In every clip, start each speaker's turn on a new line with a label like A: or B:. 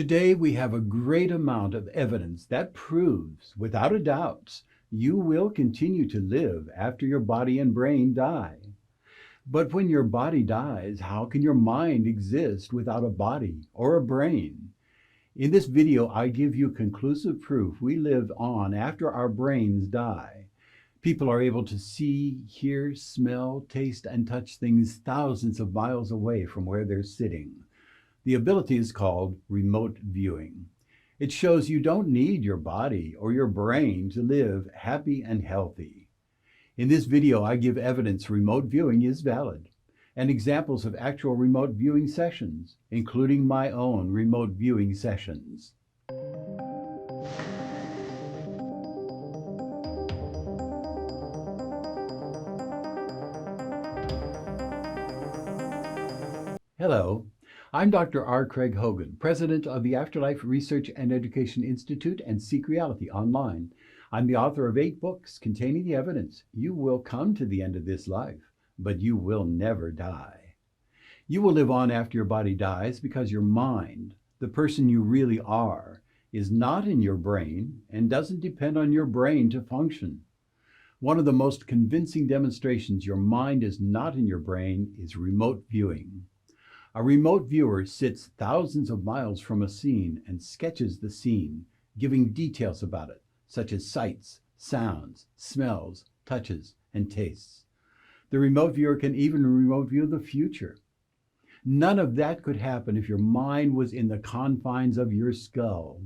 A: Today we have a great amount of evidence that proves, without a doubt, you will continue to live after your body and brain die. But when your body dies, how can your mind exist without a body or a brain? In this video, I give you conclusive proof we live on after our brains die. People are able to see, hear, smell, taste, and touch things thousands of miles away from where they're sitting. The ability is called remote viewing. It shows you don't need your body or your brain to live happy and healthy. In this video, I give evidence remote viewing is valid and examples of actual remote viewing sessions, including my own remote viewing sessions. Hello, I'm Dr. R. Craig Hogan, President of the Afterlife Research and Education Institute and Seek Reality Online. I'm the author of 8 books containing the evidence you will come to the end of this life, but you will never die. You will live on after your body dies because your mind, the person you really are, is not in your brain and doesn't depend on your brain to function. One of the most convincing demonstrations your mind is not in your brain is remote viewing. A remote viewer sits thousands of miles from a scene and sketches the scene, giving details about it, such as sights, sounds, smells, touches, and tastes. The remote viewer can even remote view the future. None of that could happen if your mind was in the confines of your skull.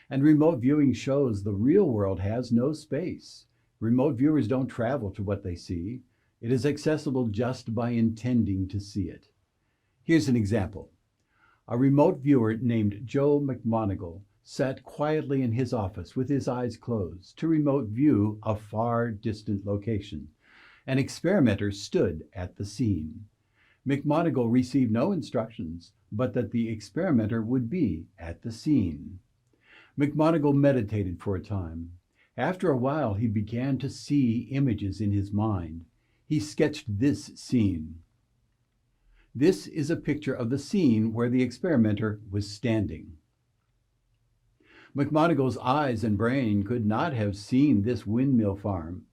A: And remote viewing shows the real world has no space. Remote viewers don't travel to what they see. It is accessible just by intending to see it. Here's an example. A remote viewer named Joe McMoneagle sat quietly in his office with his eyes closed to remote view a far distant location. An experimenter stood at the scene. McMoneagle received no instructions, but that the experimenter would be at the scene. McMoneagle meditated for a time. After a while, he began to see images in his mind. He sketched this scene. This is a picture of the scene where the experimenter was standing. McMoneagle's eyes and brain could not have seen this windmill farm.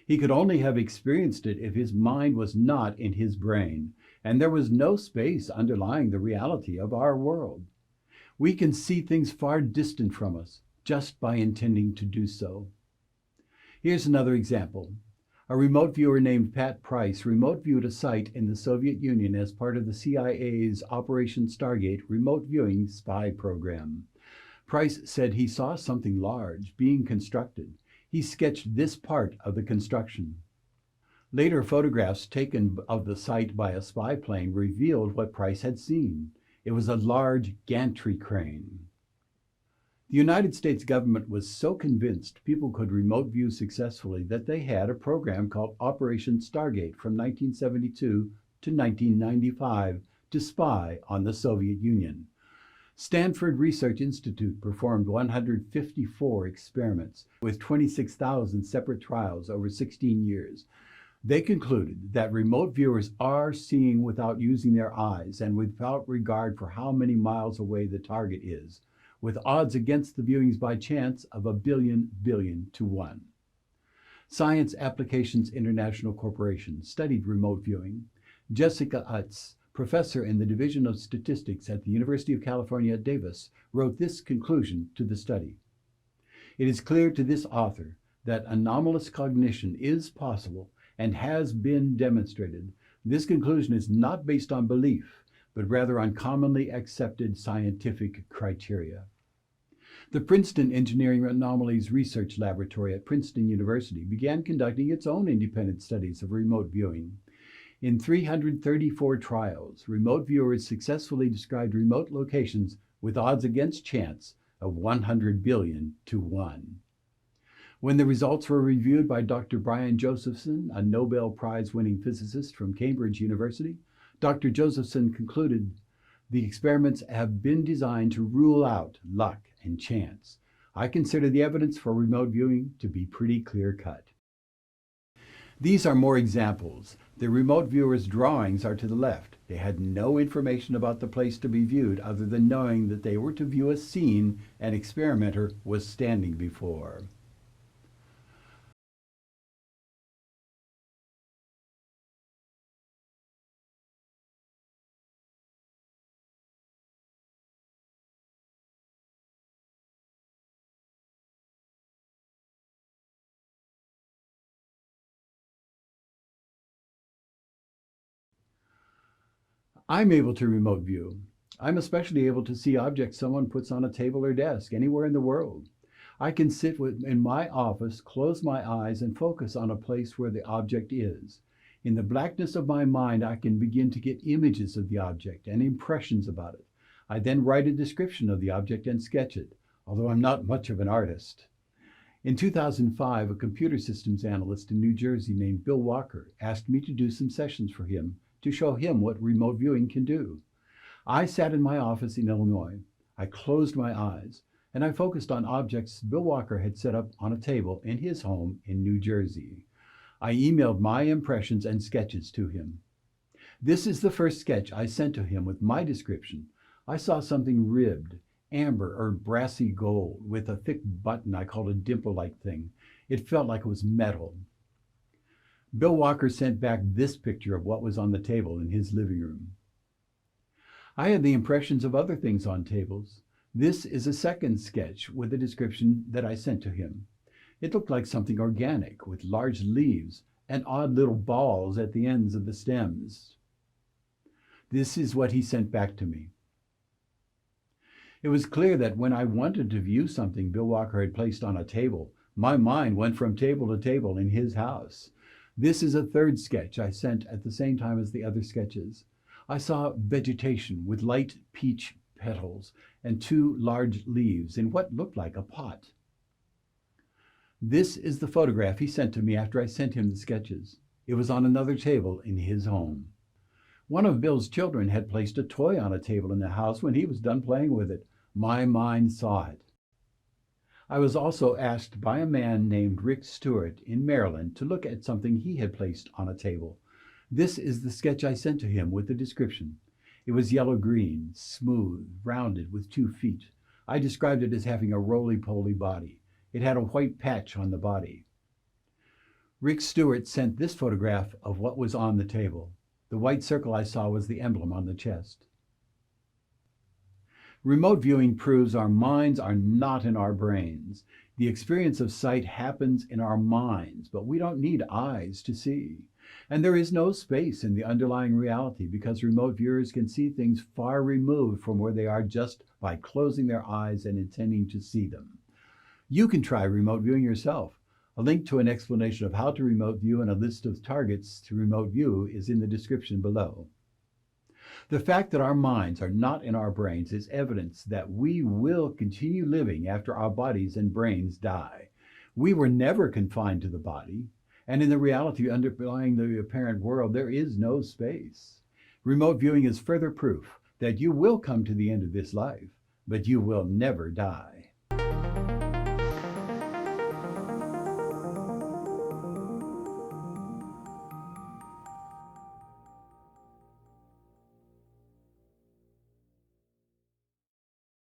A: He could only have experienced it if his mind was not in his brain, and there was no space underlying the reality of our world. We can see things far distant from us just by intending to do so. Here's another example. A remote viewer named Pat Price remote viewed a site in the Soviet Union as part of the CIA's Operation Stargate remote viewing spy program. Price said he saw something large being constructed. He sketched this part of the construction. Later photographs taken of the site by a spy plane revealed what Price had seen. It was a large gantry crane. The United States government was so convinced people could remote view successfully that they had a program called Operation Stargate from 1972 to 1995 to spy on the Soviet Union. Stanford Research Institute performed 154 experiments with 26,000 separate trials over 16 years. They concluded that remote viewers are seeing without using their eyes and without regard for how many miles away the target is, with odds against the viewings by chance of 1 billion to 1. Science Applications International Corporation studied remote viewing. Jessica Utz, professor in the Division of Statistics at the University of California at Davis, wrote this conclusion to the study. It is clear to this author that anomalous cognition is possible and has been demonstrated. This conclusion is not based on belief, but rather on commonly accepted scientific criteria. The Princeton Engineering Anomalies Research Laboratory at Princeton University began conducting its own independent studies of remote viewing. In 334 trials, remote viewers successfully described remote locations with odds against chance of 100 billion to 1. When the results were reviewed by Dr. Brian Josephson, a Nobel Prize-winning physicist from Cambridge University, Dr. Josephson concluded, "The experiments have been designed to rule out luck and chance. I consider the evidence for remote viewing to be pretty clear-cut." These are more examples. The remote viewer's drawings are to the left. They had no information about the place to be viewed other than knowing that they were to view a scene an experimenter was standing before. I'm able to remote view. I'm especially able to see objects someone puts on a table or desk anywhere in the world. I can sit in my office, close my eyes, and focus on a place where the object is. In the blackness of my mind, I can begin to get images of the object and impressions about it. I then write a description of the object and sketch it, although I'm not much of an artist. In 2005, a computer systems analyst in New Jersey named Bill Walker asked me to do some sessions for him to show him what remote viewing can do. I sat in my office in Illinois. I closed my eyes, and I focused on objects Bill Walker had set up on a table in his home in New Jersey. I emailed my impressions and sketches to him. This is the first sketch I sent to him with my description. I saw something ribbed, amber or brassy gold, with a thick button I called a dimple-like thing. It felt like it was metal. Bill Walker sent back this picture of what was on the table in his living room. I had the impressions of other things on tables. This is a second sketch with a description that I sent to him. It looked like something organic with large leaves and odd little balls at the ends of the stems. This is what he sent back to me. It was clear that when I wanted to view something Bill Walker had placed on a table, my mind went from table to table in his house. This is a third sketch I sent at the same time as the other sketches. I saw vegetation with light peach petals and two large leaves in what looked like a pot. This is the photograph he sent to me after I sent him the sketches. It was on another table in his home. One of Bill's children had placed a toy on a table in the house when he was done playing with it. My mind saw it. I was also asked by a man named Rick Stewart in Maryland to look at something he had placed on a table. This is the sketch I sent to him with the description. It was yellow-green, smooth, rounded, with 2 feet. I described it as having a roly-poly body. It had a white patch on the body. Rick Stewart sent this photograph of what was on the table. The white circle I saw was the emblem on the chest. Remote viewing proves our minds are not in our brains. The experience of sight happens in our minds, but we don't need eyes to see. And there is no space in the underlying reality because remote viewers can see things far removed from where they are just by closing their eyes and intending to see them. You can try remote viewing yourself. A link to an explanation of how to remote view and a list of targets to remote view is in the description below. The fact that our minds are not in our brains is evidence that we will continue living after our bodies and brains die. We were never confined to the body, and in the reality underlying the apparent world, there is no space. Remote viewing is further proof that you will come to the end of this life, but you will never die.